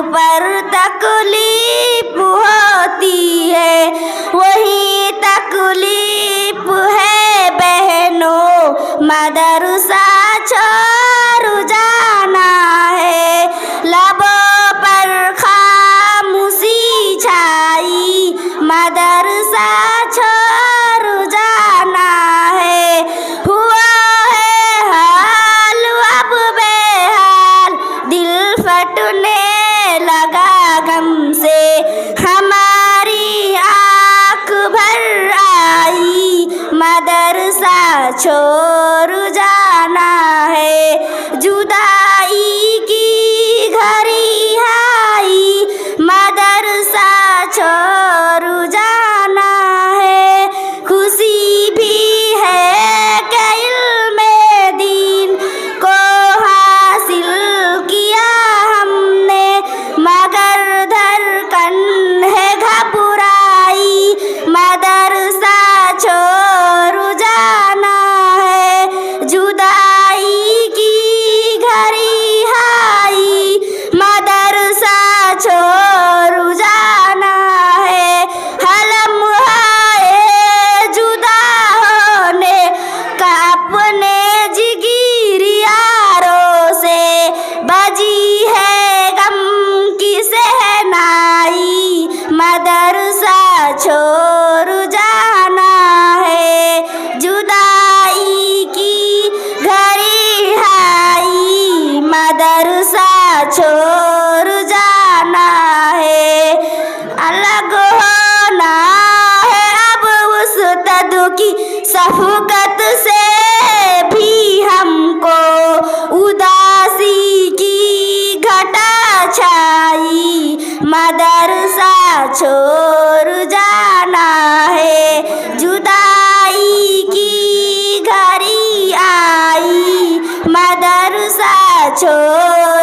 पर तकलीफ होती है, वही तकलीफ है बहनों मदरसा छोड़ जाना है। लबों पर खामोशी छाई, मदरसा छोड़ जाना है। हुआ है हाल अब बेहाल, दिल फटने लगा गम से, हमारी आँख भर आई, मदरसा छोड़ जाना है। जुदाई की घड़ी आई, मदरसा छोड़ जाना है। खुशी भी है कि इल्मे दीन को हासिल किया हमने, मगर धड़कन है घबराई, मदरसा छोड़ जाना है। जुदाई की घड़ी आई, मदरसा छोड़ जाना है। हलम है जुदा होने का अपने जिगरी यारों से, बजी है गम की सहनाई, मदरसा छोड़ जाना है। जुदाई की घड़ी आई, मदरसा छोड़ जाना है। अलग होना है अब उस तद की शफ़क़त से भी हमको, उदासी की घटा छाई, मदरसा छोड़ जाना है। जुदाई की घड़ी आई, मदरसा छोड़